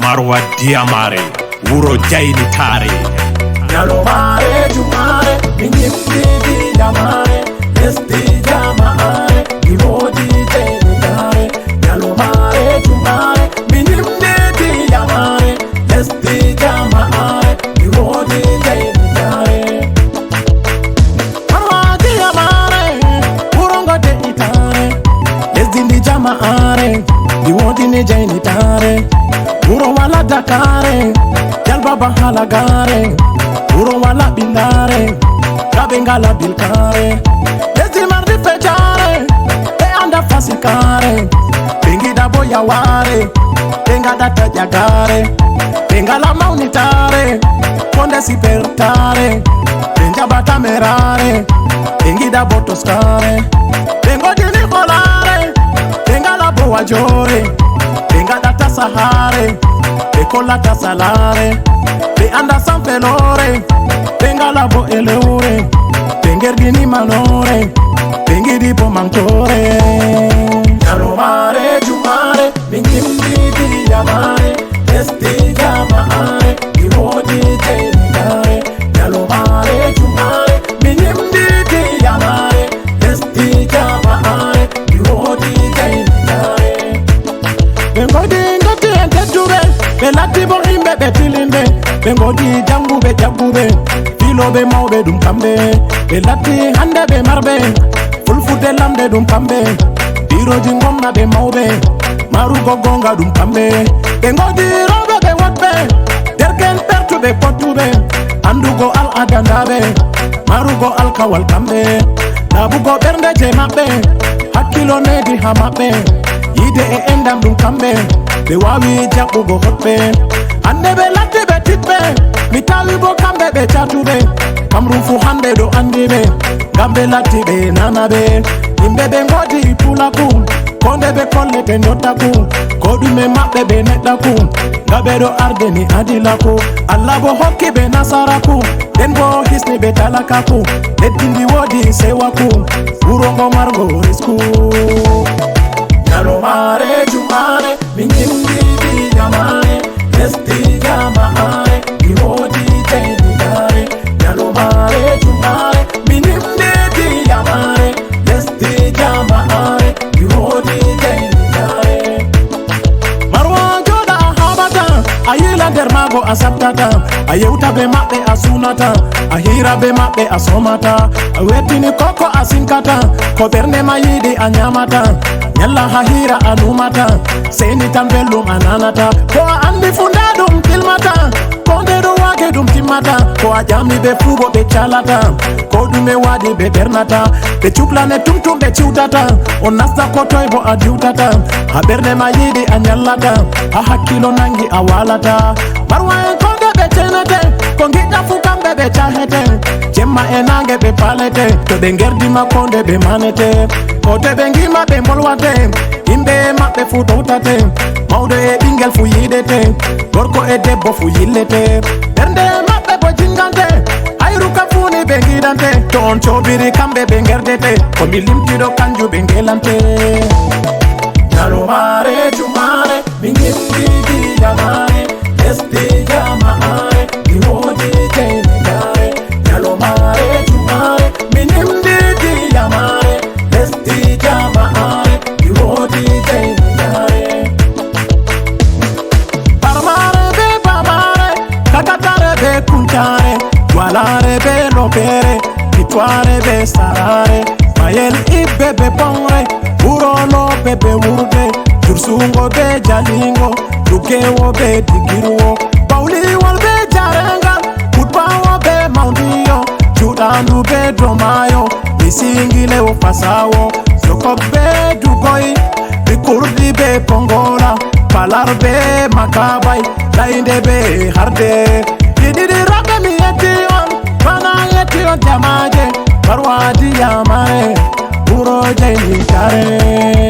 Marwa Diamare, Wuro Jaini Tare. Nyalomare Jumare, Minyimdi Diamare, Esti Jamare, Imodi Jaini Tare. Nyalomare Jumare, Minyimdi Diamare, Esti Jamare, Imodi Jaini Tare. Marwa Diamare, Wurongo Jaini Tare, Esti Jamare, Imodi Jaini Tare. Wuro wala Dakare, Yalbaba halagare, Wuro wala bindare, Kabengala bilkare. Lezi mardi fejare, Te anda fasikare, Bengida boya ware, Bengada tajagare, Bengala maunitare, Konde sipertare, Benjabata merare, Bengida botoskare, Bengodini kolare, Bengala boa jore, Bengada tasahare, Bekola tasalare, Be anda sanfelore, Bengala bo eleure, Bengerdini manore, Bengidi bo mantore. Nyalomare Jumare, Minyimdi Diamare, Esti Jamare, Imodi Jaini Tare. Nyalomare Jumare, Minyimdi Diamare, Esti Jamare, Imodi Jaini Tare. Bengodi ngoti entejube, belati bo imbe betilinde. Bengodi jangube jagube, filobe maube dum kambe. Belati hande be marbe, fulfute lamde dum kambe. Diroji ngomna be maube, maru gogonga dum kambe. Bengodi robe be watbe, derken pertube potube. Andugo al adandabe, marugo al kawal kambe. Nabugo bernde je mabbe, hakilo nedi hamabe. Yide e endam dum kambe, be wawi jabugo hotbe. Hande be latte be titbe, mi tawi bo kambe be chatube. Kamrum fu hande do andibe, gambe latti be nanabe. Imbe be ngodi pulaku, konde be kollete notaku. Kodume mabbe be netaku, gabe do ardeni adilaku. Allah bo hokki be nasaraku, den bo hisni be talakaku. Lettindi wodi sewaku, urongo margo risku. Nyalomare Jumare, Minyimdi Diamare, Esti Jamare, Imodi Jaini Tare. Nyalomare Jumare, Minyimdi Diamare, Esti Jamare, Imodi Jaini Tare. Marwa Joda habata, Ayila dermago asaptata, Ayeuta be mabe asunata, Ahira be mabe asomata, Awetini koko asinkata, Koberne mayidi anyamata. Nyalla hahira anumata, seni tambelum ananata. Ko andi fundadum tilmata, konde do wage dum timata. Ko ajami be fubo be chalata, ko dume wadi be bernata. Be chuplane tumtum be chiutata, onasta kotoy bo adiutata. Haberne mayidi anyallata, ahakilo nangi awalata. Marwa konde be chenete, kongita fukambe be chahete. Jemma enange be palete, to bengerdi makonde be manete. Kote bengima be molwate, imbe mabe futoutate. Maude e bingel fu yidete, gorko e debbo fu yillete. Bernde mabe bo jingante, ayru kafuni bengidante. Ton chobiri kambe bengerdete, komi limtido kanju bengelante. Nyalomare Jumare, Minyimdi Diamare, Esti Jamare, Imodi Jaini Tare. Nyalomare Jumare, Minyimdi Diamare, Esti Jamare, Imodi Jaini Tare. Parmare be bamare, kakatare be kuntare, walare be lopere, pitware be sarare. Mayel ibbe be pongre, urolo be urde, jursungo be jalingo, dukewo be digiruo. Pauli wal be jarenga, kutbawo be maundio, judandu be dromayo, misingile o pasawo. Soko be dugoi, bikurdi be pongola, palar be makabai, lainde be harde. Didi rabe mi etion, bana etion jamaje, Marwa Diamare, Wuro Jaini Tare.